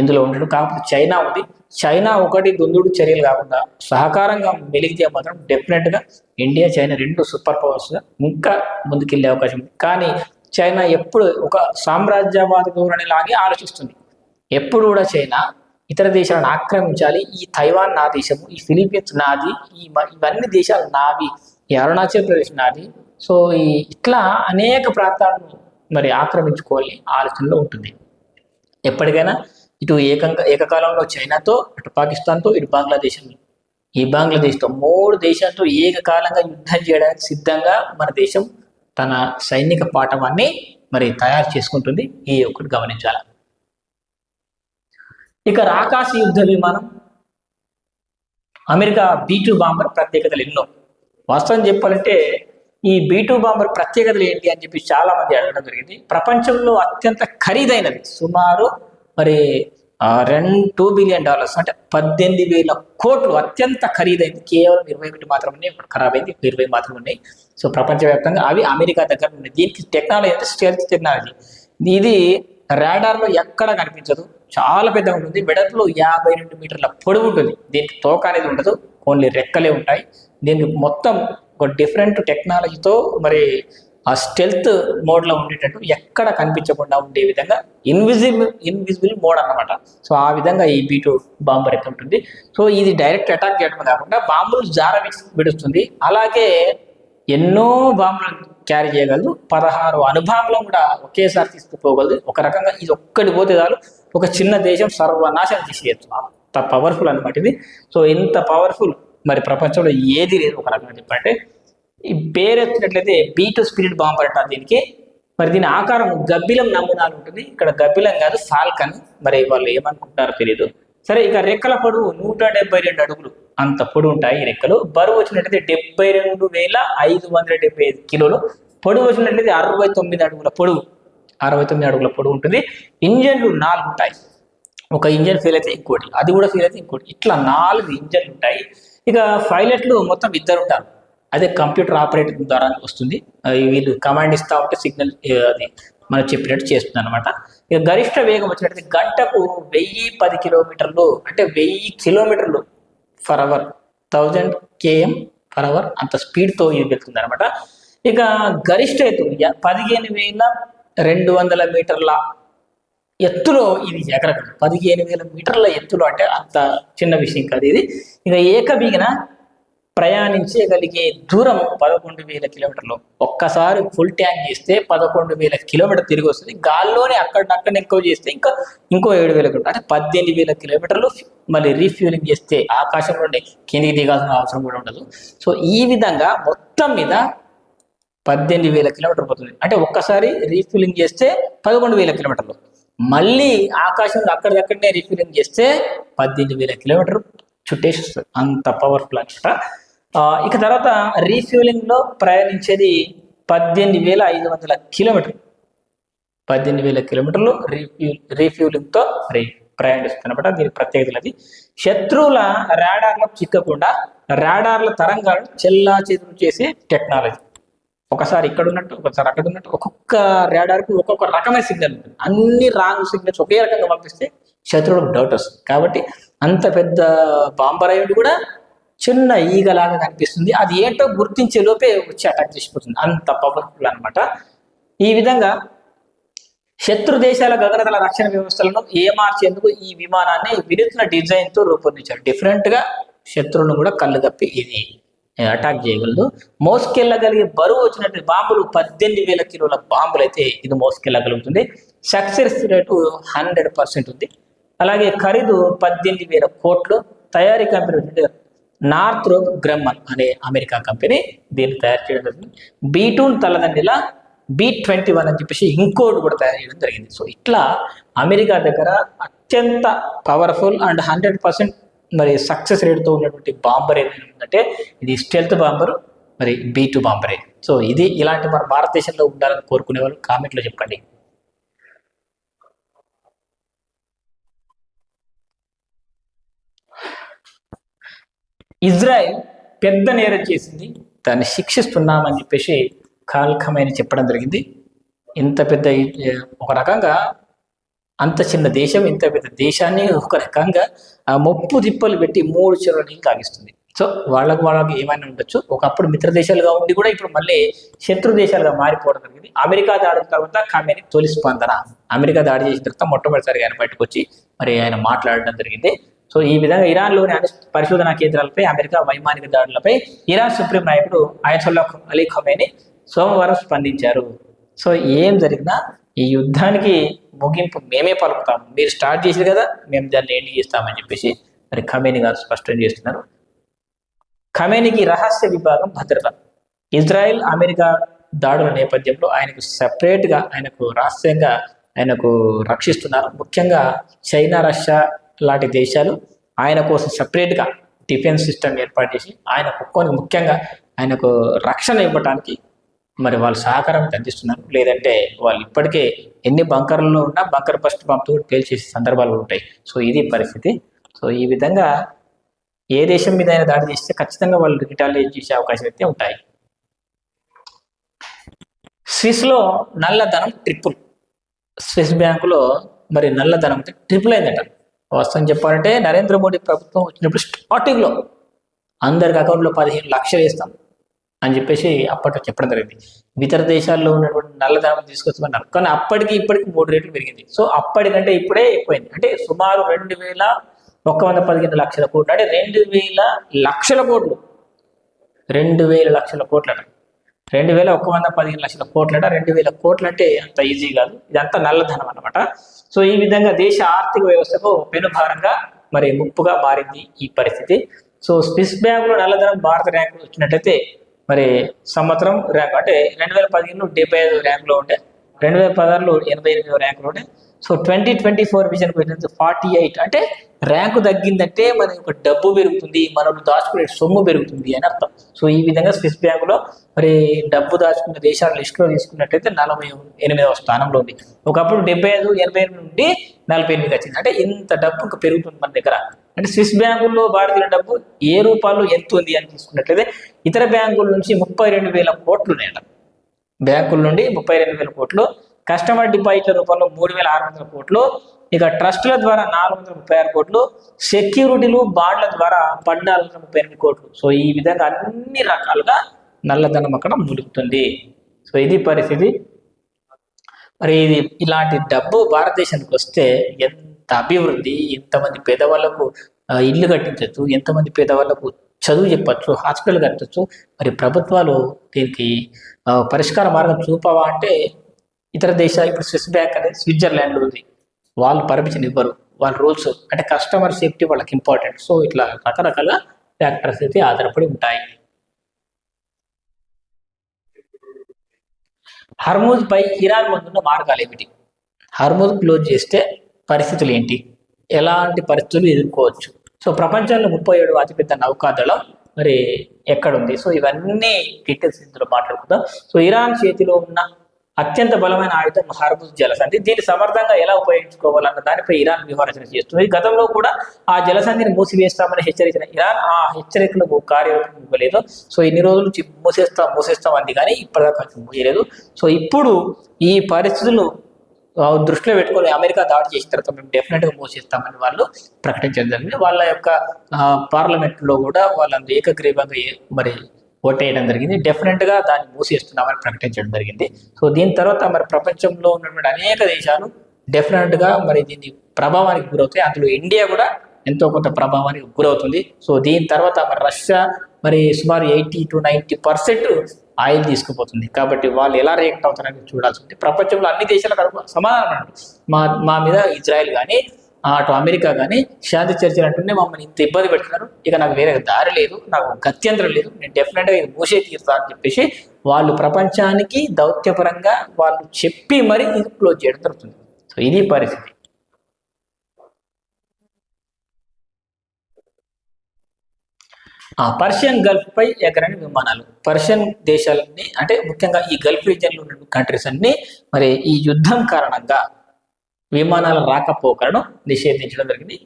ఇందులో ఉండడం. కాకపోతే చైనా ఉంది, చైనా ఒకటి దుందుడు చర్యలు కాకుండా సహకారంగా మెలిగితే మాత్రం డెఫినెట్గా ఇండియా చైనా 2 సూపర్ పవర్స్గా ఇంకా ముందుకెళ్ళే అవకాశం ఉంది. కానీ చైనా ఎప్పుడు ఒక సామ్రాజ్యవాద ధోరణి లాగే ఆలోచిస్తుంది. ఎప్పుడు కూడా చైనా ఇతర దేశాలను ఆక్రమించాలి, ఈ తైవాన్ నా దేశము, ఈ ఫిలిప్పీన్స్ నాది, ఇవన్నీ దేశాలు నావి, ఈ అరుణాచల్ ప్రదేశ్ నాది. సో ఇట్లా అనేక ప్రాంతాలను మరి ఆక్రమించుకోవాలి ఆలోచనలో ఉంటుంది. ఎప్పటికైనా ఇటు ఏకకాలంలో చైనాతో, అటు పాకిస్తాన్తో, ఇటు బంగ్లాదేశ్తో 3 దేశాలతో ఏకకాలంగా యుద్ధం చేయడానికి సిద్ధంగా మన దేశం తన సైనిక పాఠవాన్ని మరి తయారు చేసుకుంటుంది. ఈ ఒకటి గమనించాలి. ఇక రాకాశ యుద్ధ విమానం అమెరికా B-2 బాంబర్ ప్రత్యేకతలు ఎన్నో. వాస్తవం చెప్పాలంటే ఈ B-2 బాంబర్ ప్రత్యేకతలు ఏంటి అని చెప్పి చాలా మంది అడగడం జరిగింది. ప్రపంచంలో అత్యంత ఖరీదైనది, సుమారు మరి $2 బిలియన్, అంటే 18,000 కోట్లు అత్యంత ఖరీదైంది. కేవలం 21 మాత్రమే ఖరాబ్ అయింది, 20 మాత్రమే ఉన్నాయి. సో ప్రపంచవ్యాప్తంగా అవి అమెరికా దగ్గర ఉన్నాయి. దీనికి టెక్నాలజీ అంటే స్టెల్త్ టెక్నాలజీ. ఇది రాడార్లో ఎక్కడ కనిపించదు, చాలా పెద్దగా ఉంటుంది, వెడల్పులో 52 మీటర్ల పొడవు ఉంటుంది. దీనికి తోక అనేది ఉండదు, ఓన్లీ రెక్కలే ఉంటాయి. దీనికి మొత్తం ఒక డిఫరెంట్ టెక్నాలజీతో మరి ఆ స్టెల్త్ మోడ్లో ఉండేటట్టు ఎక్కడ కనిపించకుండా ఉండే విధంగా ఇన్విజిబుల్ మోడ్ అన్నమాట. సో ఆ విధంగా ఈ B-2 బాంబర్ అయితే ఉంటుంది. సో ఇది డైరెక్ట్ అటాక్ చేయడం కాకుండా బాంబులు విడుస్తుంది. అలాగే ఎన్నో బాంబులు క్యారీ చేయగలదు, 16 అణుబాంబులను కూడా ఒకేసారి తీసుకుపోగలదు. ఒక రకంగా ఇది ఒక్కటి పోతే చాలు ఒక చిన్న దేశం సర్వనాశనం చేసేయచ్చు, అంత పవర్ఫుల్ అనమాట ఇది. సో ఇంత పవర్ఫుల్ మరి ప్రపంచంలో ఏది లేదు. ఒక రకంగా చెప్పంటే ఈ పేరు ఎత్తినట్లయితే B-2 స్పిరిట్ బాంబర్ అంటారు దీనికి. మరి దీని ఆకారం గబ్బిలం నమూనాలు ఉంటుంది. ఇక్కడ గబ్బిలం కాదు, ఫాల్కన్. మరి వాళ్ళు ఏమనుకుంటారో తెలియదు. సరే, ఇక రెక్కల పొడవు 172 అడుగులు అంత పొడవు ఉంటాయి ఈ రెక్కలు. బరువు వచ్చినట్లయితే 72,575 కిలోలు. పొడవు వచ్చినట్లయితే 69 అడుగుల పొడవు, 69 అడుగుల పొడవు ఉంటుంది. ఇంజన్లు 4 ఉంటాయి. ఒక ఇంజన్ ఫెయిల్ అయితే ఇంకోటి, అది కూడా ఫెయిల్ అయితే ఇంకోటి, ఇట్లా 4 ఇంజన్లు ఉంటాయి. ఇక పైలట్లు మొత్తం 2 ఉంటారు. అదే కంప్యూటర్ ఆపరేటర్ ద్వారా వస్తుంది. వీళ్ళు కమాండ్ ఇస్తా ఉంటే సిగ్నల్ అది మనం చెప్పినట్టు చేస్తుంది అనమాట. ఇక గరిష్ట వేగం వచ్చినట్టు గంటకు 1010 కిలోమీటర్లు, అంటే 1000 కిలోమీటర్లు ఫర్ అవర్, 1000 km/h అంత స్పీడ్తో ఇది వెళ్తుంది అనమాట. ఇక గరిష్ట ఎత్తు 15,200 మీటర్ల ఎత్తులో ఇది ఎగరగలదు. 15,000 మీటర్ల ఎత్తులో, అంటే అంత చిన్న విషయం కాదు ఇది. ఇక ఏకబిగిన ప్రయాణించగలిగే దూరం 11,000 కిలోమీటర్లు. ఒక్కసారి ఫుల్ ట్యాంక్ చేస్తే 11,000 కిలోమీటర్ తిరిగి వస్తుంది. గాల్లోనే అక్కడ ఎక్కువ చేస్తే ఇంకో 7,000 కిలోమీటర్, అంటే 18,000 కిలోమీటర్లు. మళ్ళీ రీఫ్యూలింగ్ చేస్తే ఆకాశంలో కిందికి దిగాల్సిన అవసరం కూడా ఉండదు. సో ఈ విధంగా మొత్తం మీద 18,000 కిలోమీటర్ పోతుంది. అంటే ఒక్కసారి రీఫ్యూలింగ్ చేస్తే 11,000 కిలోమీటర్లు. మళ్ళీ ఆకాశంలో అక్కడికక్కడనే రీఫ్యూలింగ్ చేస్తే 18,000 కిలోమీటర్ చుట్టేసి వస్తుంది. అంత పవర్ఫుల్ అనమాట. ఇక తర్వాత రీఫ్యూలింగ్ లో ప్రయాణించేది 18,500 కిలోమీటర్లు. 18,000 కిలోమీటర్లు రీఫ్యూలింగ్ తో ప్రయాణిస్తుంది అనమాట. దీని ప్రత్యేకతలు అది. శత్రువుల రాడార్లకు చిక్కకుండా రాడార్ల తరంగాలను చెల్లా చెదురు చేసే టెక్నాలజీ. ఒకసారి ఇక్కడ ఉన్నట్టు, ఒకసారి అక్కడ ఉన్నట్టు, ఒక్కొక్క రాడార్కు ఒక్కొక్క రకమైన సిగ్నల్ ఉంటుంది. అన్ని రాంగ్ సిగ్నల్స్ ఒకే రకంగా పంపిస్తే శత్రువులకు డౌట్ వస్తుంది. కాబట్టి అంత పెద్ద బాంబర్ అయ్యి కూడా చిన్న ఈగలాగా కనిపిస్తుంది. అది ఏంటో గుర్తించే లోపే వచ్చి అటాక్ చేసిపోతుంది. అంత పవర్ఫుల్ అనమాట. ఈ విధంగా శత్రు దేశాల గగనతల రక్షణ వ్యవస్థలను ఏమార్చేందుకు ఈ విమానాన్ని వినూత్న డిజైన్ తో రూపొందించారు. డిఫరెంట్ గా శత్రువులను కూడా కళ్ళు కప్పి ఇది అటాక్ చేయగలదు. మోసుకెళ్ళగలిగే బరువు వచ్చినట్టు బాంబులు 18,000 కిలోల బాంబులు అయితే ఇది మోసుకెళ్ళగలుగుతుంది. సక్సెస్ రేటు 100% ఉంది. అలాగే ఖరీదు 18,000 కోట్లు. తయారీ కంపెనీ నార్త్రోప్ గ్రమ్మన్ అనే అమెరికా కంపెనీ దీన్ని తయారు చేయడం జరిగింది. B2 తలదండిలా B-21 అని చెప్పేసి ఇంకోటి కూడా తయారు చేయడం జరిగింది. సో ఇట్లా అమెరికా దగ్గర అత్యంత పవర్ఫుల్ అండ్ 100% మరి సక్సెస్ రేట్తో ఉన్నటువంటి బాంబర్ ఏదైనా ఉందంటే ఇది స్టెల్త్ బాంబర్, మరి B2 బాంబరే. సో ఇది ఇలాంటి మన భారతదేశంలో ఉండాలని కోరుకునే వాళ్ళు కామెంట్లో చెప్పండి. ఇజ్రాయెల్ పెద్ద నేరం చేసింది, దాన్ని శిక్షిస్తున్నామని చెప్పేసి ఖాల్ఖమైని చెప్పడం జరిగింది. ఇంత పెద్ద ఒక రకంగా అంత చిన్న దేశం, ఇంత పెద్ద దేశాన్ని ఒక రకంగా ముప్పు తిప్పలు పెట్టి 3 చెరువుల నీళ్ళు తాగిస్తుంది. సో వాళ్ళకి ఏమైనా ఉండొచ్చు. ఒకప్పుడు మిత్ర దేశాలుగా ఉండి కూడా ఇప్పుడు మళ్ళీ శత్రు దేశాలుగా మారిపోవడం జరిగింది. అమెరికా దాడి తర్వాత ఖమేని తొలి స్పందన, అమెరికా దాడి చేసిన తర్వాత మొట్టమొదటిసారిగా ఆయన బయటకు వచ్చి మరి ఆయన మాట్లాడడం జరిగింది. సో ఈ విధంగా ఇరాన్లోని పరిశోధనా కేంద్రాలపై అమెరికా వైమానిక దాడులపై ఇరాన్ సుప్రీం నాయకుడు అయతొల్లా అలీ ఖమేని సోమవారం స్పందించారు. సో ఏం జరిగినా ఈ యుద్ధానికి ముగింపు మేమే పలుకుతాం, మీరు స్టార్ట్ చేసారు కదా మేము దాన్ని ఎండ్ చేస్తామని చెప్పేసి మరి ఖమేని గారు స్పష్టం చేస్తున్నారు. ఖమేనికి రహస్య విభాగం భద్రత. ఇజ్రాయెల్ అమెరికా దాడుల నేపథ్యంలో ఆయనకు సపరేట్గా ఆయనకు రహస్యంగా ఆయనకు రక్షిస్తున్నారు. ముఖ్యంగా చైనా, రష్యా లాంటి దేశాలు ఆయన కోసం సపరేట్గా డిఫెన్స్ సిస్టమ్ ఏర్పాటు చేసి ఆయన ముఖ్యంగా ఆయనకు రక్షణ ఇవ్వడానికి మరి వాళ్ళు సహకారం అందిస్తున్నారు. లేదంటే వాళ్ళు ఇప్పటికే ఎన్ని బంకర్లలో ఉన్నా బంకర్ ఫస్ట్ పంపుతో పేల్చేసే సందర్భాలు ఉంటాయి. సో ఇది పరిస్థితి. సో ఈ విధంగా ఏ దేశం మీద అయినా దాడి చేస్తే ఖచ్చితంగా వాళ్ళు రిటాలియేట్ చేసే అవకాశం అయితే ఉంటాయి. స్విస్లో నల్లధనం ట్రిపుల్. స్విస్ బ్యాంకులో మరి నల్లధనం ట్రిపుల్ అయిందట. వాస్తవం చెప్పాలంటే నరేంద్ర మోడీ ప్రభుత్వం వచ్చినప్పుడు స్టార్టింగ్లో అందరికి అకౌంట్లో 15 లక్షలు వేస్తాం అని చెప్పేసి అప్పట్లో చెప్పడం జరిగింది. ఇతర దేశాల్లో ఉన్నటువంటి నల్లధనం తీసుకొస్తామన్నారు. కానీ అప్పటికి ఇప్పటికి 3 రెట్లు పెరిగింది. సో అప్పటికంటే ఇప్పుడే ఎక్కువైంది. అంటే సుమారు 2,115 లక్షల కోట్లు, అంటే 2,000 లక్షల కోట్లు, 2,000 లక్షల కోట్లట. 2,115 లక్షల కోట్లట. 2,000 కోట్లు అంటే అంత ఈజీ కాదు. ఇదంతా నల్లధనం అన్నమాట. సో ఈ విధంగా దేశ ఆర్థిక వ్యవస్థకు పెనుభారంగా మరి ముప్పుగా మారింది ఈ పరిస్థితి. సో స్విస్ బ్యాంకులో నల్లధనం భారత ర్యాంకు వచ్చినట్లయితే మరి సంవత్సరం ర్యాంకు అంటే 2015లో 75 ర్యాంకులో ఉంటే, 2016లో 88 ర్యాంకులో ఉంటే, సో 2024 విజన్కి వచ్చినట్టు 48. అంటే ర్యాంకు తగ్గిందంటే మన యొక్క డబ్బు పెరుగుతుంది, మనం దాచుకునే సొమ్ము పెరుగుతుంది అని అర్థం. సో ఈ విధంగా స్విస్ బ్యాంకులో మరి డబ్బు దాచుకున్న దేశాల లిస్టులో తీసుకున్నట్టయితే 48వ స్థానంలో ఉంది. ఒకప్పుడు 75, 88 నుండి 48 వచ్చింది. అంటే ఇంత డబ్బు ఇంకా పెరుగుతుంది మన దగ్గర. అంటే స్విస్ బ్యాంకుల్లో భారతీయుల డబ్బు ఏ రూపాల్లో ఎంత ఉంది అని తీసుకున్నట్లయితే ఇతర బ్యాంకుల నుంచి 32,000 కోట్లు ఉన్నాయట. బ్యాంకుల నుండి 32,000 కోట్లు, కస్టమర్ డిపాజిట్ల రూపంలో 3,600 కోట్లు, ఇక ట్రస్టుల ద్వారా 436 కోట్లు, సెక్యూరిటీలు బాండ్ల ద్వారా 1,438 కోట్లు. సో ఈ విధంగా అన్ని రకాలుగా నల్లధనం అక్కడ ములుగుతుంది. సో ఇది పరిస్థితి. మరి ఇది ఇలాంటి డబ్బు భారతదేశానికి వస్తే ఎంత అభివృద్ధి, ఎంతమంది పేదవాళ్ళకు ఇల్లు కట్టించవచ్చు, ఎంతమంది పేదవాళ్ళకు చదువు చెప్పచ్చు, హాస్పిటల్ కట్టచ్చు. మరి ప్రభుత్వాలు దీనికి పరిష్కార మార్గం చూపవా అంటే ఇతర దేశాలు, ఇప్పుడు స్విస్ బ్యాంక్ అనేది స్విట్జర్లాండ్లో ఉంది, వాళ్ళు పర్మిషన్ ఇవ్వరు. వాళ్ళ రూల్స్ అంటే కస్టమర్ సేఫ్టీ వాళ్ళకి ఇంపార్టెంట్. సో ఇట్లా రకరకాల ఫ్యాక్టర్స్ అయితే ఆధారపడి ఉంటాయి. హర్మూజ్ పై ఇరాన్ ముందున్న మార్గాలు ఏమిటి? హర్మూజ్ క్లోజ్ చేస్తే పరిస్థితులు ఏంటి, ఎలాంటి పరిస్థితులు ఎదుర్కోవచ్చు? సో ప్రపంచంలో 37వ అతిపెద్ద నౌకాదళం మరి ఎక్కడుంది? సో ఇవన్నీ డీటెయిల్స్ ఇందులో మాట్లాడుకుందాం. సో ఇరాన్ చేతిలో ఉన్న అత్యంత బలమైన ఆయుధం హర్మూజ్ జలసంధి. దీన్ని సమర్థంగా ఎలా ఉపయోగించుకోవాలన్న దానిపై ఇరాన్ వ్యూహరచన చేస్తుంది. గతంలో కూడా ఆ జలసంధిని మూసివేస్తామని హెచ్చరించిన ఇరాన్ ఆ హెచ్చరికలకు కార్యరూపం ఇవ్వలేదు. సో ఇన్ని రోజులు మూసేస్తాం అంది కానీ ఇప్పటిదాకా మూయలేదు. సో ఇప్పుడు ఈ పరిస్థితులు దృష్టిలో పెట్టుకొని అమెరికా దాడి చేసిన తర్వాత మేము డెఫినెట్గా మూసేస్తామని వాళ్ళు ప్రకటించడం జరిగింది. వాళ్ళ యొక్క పార్లమెంట్లో కూడా వాళ్ళందరూ ఏకగ్రీవంగా మరి ఓటేయడం జరిగింది. డెఫినెట్గా దాన్ని మూసేస్తున్నామని ప్రకటించడం జరిగింది. సో దీని తర్వాత మరి ప్రపంచంలో ఉన్నటువంటి అనేక దేశాలు డెఫినెట్గా మరి దీన్ని ప్రభావానికి గురవుతాయి. అందులో ఇండియా కూడా ఎంతో కొంత ప్రభావానికి గురవుతుంది. సో దీని తర్వాత మరి రష్యా మరి సుమారు 80-90% ఆయిల్ తీసుకుపోతుంది. కాబట్టి వాళ్ళు ఎలా రియాక్ట్ అవుతారని చూడాల్సి ఉంది. ప్రపంచంలో అన్ని దేశాలకు సమాధానం మా మీద ఇజ్రాయెల్ కానీ అటు అమెరికా కానీ శాంతి చర్చలు అంటూనే మమ్మల్ని ఇంత ఇబ్బంది పెడుతున్నారు, ఇక నాకు వేరే దారి లేదు, నాకు గత్యంతరం లేదు, నేను డెఫినెట్గా ఇది మూసే తీరుతా అని చెప్పేసి వాళ్ళు ప్రపంచానికి దౌత్యపరంగా వాళ్ళు చెప్పి మరి ఇది క్లోజ్ చేయడం జరుగుతుంది. సో ఇది పరిస్థితి. పర్షియన్ గల్ఫ్ పై ఎగరని విమానాలు. పర్షియన్ దేశాలన్నీ అంటే ముఖ్యంగా ఈ గల్ఫ్ రీజియన్లో ఉన్న కంట్రీస్ అన్ని మరి ఈ యుద్ధం కారణంగా విమానాల రాకపోకలను నిషేధించడం జరిగింది.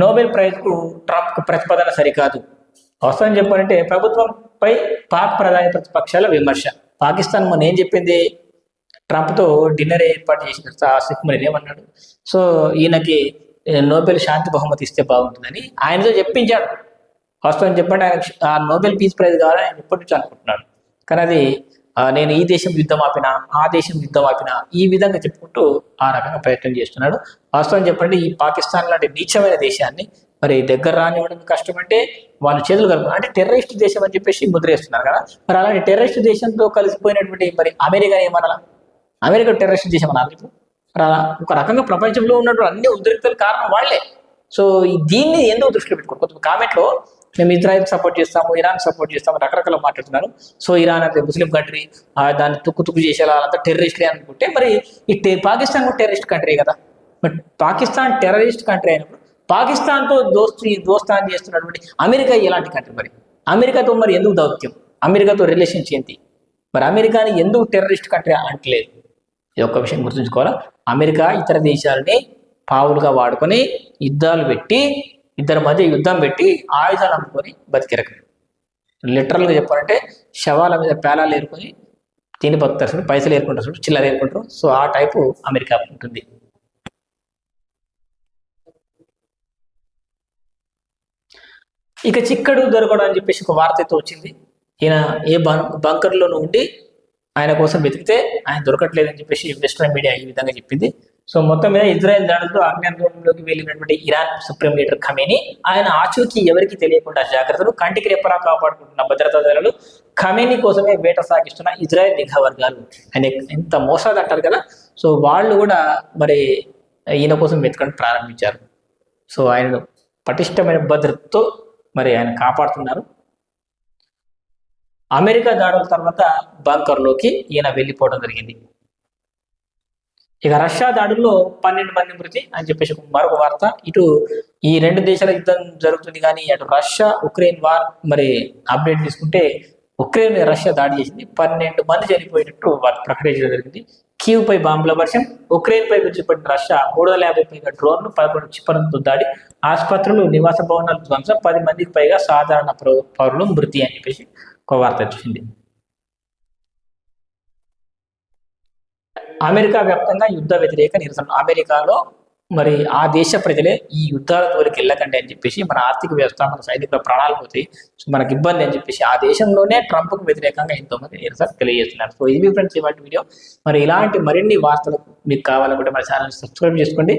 నోబెల్ ప్రైజ్ కు ట్రంప్ ప్రతిపాదన సరికాదు. అవసరం చెప్పాలంటే ప్రభుత్వంపై పాక్ ప్రధాన ప్రతిపక్షాల విమర్శ. పాకిస్తాన్ మొన్న ఏం చెప్పింది, ట్రంప్తో డిన్నర్ ఏర్పాటు చేసిన సిక్మని ఏమన్నాడు, సో ఈయనకి నోబెల్ శాంతి బహుమతి ఇస్తే బాగుంటుందని ఆయనతో చెప్పించాడు. వాస్తవం చెప్పండి, ఆయన ఆ నోబెల్ పీస్ ప్రైజ్ కావాలని ఆయన ఎప్పటి నుంచి అనుకుంటున్నాడు. కానీ అది నేను ఈ దేశం యుద్ధం ఆపినా, ఆ దేశం యుద్ధం ఆపినా, ఈ విధంగా చెప్పుకుంటూ ఆ రకంగా ప్రయత్నం చేస్తున్నాడు. వాస్తవం చెప్పండి, ఈ పాకిస్తాన్ లాంటి నీచమైన దేశాన్ని మరి దగ్గర రానివ్వడం కష్టం, అంటే వాళ్ళు చేతులు కలుపు అంటే టెర్రరిస్ట్ దేశం అని చెప్పేసి ముద్రేస్తున్నారు కదా. మరి అలాంటి టెర్రరిస్ట్ దేశంతో కలిసిపోయినటువంటి మరి అమెరికా ఏమనాలా? అమెరికా టెర్రరిస్ట్ దేశం అన్నారు. ఇప్పుడు ఒక రకంగా ప్రపంచంలో ఉన్నటువంటి అన్ని ఉద్రిక్తలు కారణం వాళ్లే. సో దీన్ని ఎందుకు దృష్టిలో పెట్టుకోండి. కొంత కామెంట్లో మేము ఇజ్రాయెల్ సపోర్ట్ చేస్తాము, ఇరాన్ సపోర్ట్ చేస్తాము, రకరకాల మాట్లాడుతున్నారు. సో ఇరాన్ అంటే ముస్లిం కంట్రీ, దాన్ని తుక్కు చేసేలా అంతా టెర్రరిస్ట్లే అనుకుంటే మరి ఈ పాకిస్తాన్ కూడా టెర్రరిస్ట్ కంట్రీ కదా. బట్ పాకిస్తాన్ టెర్రరిస్ట్ కంట్రీ అయినప్పుడు పాకిస్తాన్తో దోస్తాన్ చేస్తున్నటువంటి అమెరికా ఎలాంటి కంట్రీ? మరి అమెరికాతో మరి ఎందుకు దౌత్యం, అమెరికాతో రిలేషన్స్ ఏంటి? మరి అమెరికాని ఎందుకు టెర్రరిస్ట్ కంట్రీ అంటలేదు? ఇది ఒక్క విషయం గుర్తుంచుకోవాలా. అమెరికా ఇతర దేశాలని పావులుగా వాడుకొని యుద్ధాలు పెట్టి, ఇద్దరి మధ్య యుద్ధం పెట్టి ఆయుధాలు అమ్ముకొని బతికిరకం. లిటరల్గా చెప్పాలంటే శవాల మీద పేలాలు ఏరుకొని తిని బతుకుతారు, పైసలు ఏరుకుంటారు, చిల్లర ఏరుకుంటారు. సో ఆ టైపు అమెరికా ఉంటుంది. ఇక చిక్కడు దొరకడం అని చెప్పేసి ఒక వార్త అయితే వచ్చింది. ఈయన ఏ బంకర్లోనూ ఉండి ఆయన కోసం వెతికితే ఆయన దొరకట్లేదని చెప్పేసి వెస్ట్రన్ మీడియా ఈ విధంగా చెప్పింది. సో మొత్తం మీద ఇజ్రాయెల్ దాడులతో ఆగ్నేయంలోకి వెళ్ళినటువంటి ఇరాన్ సుప్రీం లీడర్ ఖమేనీ ఆయన ఆచూకీ ఎవరికి తెలియకుండా జాగ్రత్తలు, కంటికి రెప్పలా కాపాడుకుంటున్న భద్రతా దళాలు, ఖమేనీ కోసమే వేట సాగిస్తున్న ఇజ్రాయెల్ నిఘా వర్గాలు ఆయన ఎంత మోసాలు అంటారు కదా. సో వాళ్ళు కూడా మరి ఈయన కోసం వెతకడం ప్రారంభించారు. సో ఆయన పటిష్టమైన భద్రతతో మరి ఆయన కాపాడుతున్నారు. అమెరికా దాడుల తర్వాత బంకర్లోకి ఈయన వెళ్ళిపోవడం జరిగింది. ఇక రష్యా దాడుల్లో 12 మంది మృతి అని చెప్పేసి మరొక వార్త. ఇటు ఈ రెండు దేశాల యుద్ధం జరుగుతుంది, కానీ అటు రష్యా ఉక్రెయిన్ వార్ మరి అప్డేట్ తీసుకుంటే ఉక్రెయిన్ రష్యా దాడి చేసింది, 12 మంది చనిపోయినట్టు ప్రకటించడం జరిగింది. కీవ్ పై బాంబుల వర్షం, ఉక్రెయిన్ పై విడిచిపెట్టిన రష్యా 350 పైగా డ్రోన్లు, 11 క్షిపణులతో దాడి, ఆసుపత్రులు, నివాస భవనాల ధ్వంసం, 10 మందికి పైగా సాధారణ పౌరులు మృతి అని చెప్పేసి ఒక వార్త వచ్చింది. అమెరికా వ్యాప్తంగా యుద్ధ వ్యతిరేక నిరసన. అమెరికాలో మరి ఆ దేశ ప్రజలే ఈ యుద్ధాల జోలికి వెళ్ళకండి అని చెప్పేసి, మన ఆర్థిక వ్యవస్థ, మన సైనికుల ప్రాణాలు పోతాయి, సో మనకి ఇబ్బంది అని చెప్పేసి ఆ దేశంలోనే ట్రంప్కు వ్యతిరేకంగా ఎంతో మంది నిరసన తెలియజేస్తున్నారు. సో ఇది ఫ్రెండ్స్ ఇవాళ వీడియో. మరి ఇలాంటి మరిన్ని వార్తలు మీకు కావాలనుకుంటే మన ఛానల్ సబ్స్క్రైబ్ చేసుకోండి.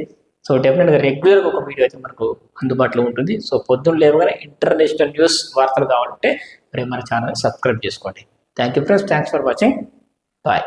సో డెఫినెట్గా రెగ్యులర్గా ఒక వీడియో అయితే మనకు అందుబాటులో ఉంటుంది. సో పొద్దున్న లేవగానే ఇంటర్నేషనల్ న్యూస్ వార్తలు కావాలంటే మరి మన ఛానల్ సబ్స్క్రైబ్ చేసుకోండి. Thank you friends, thanks for watching, bye.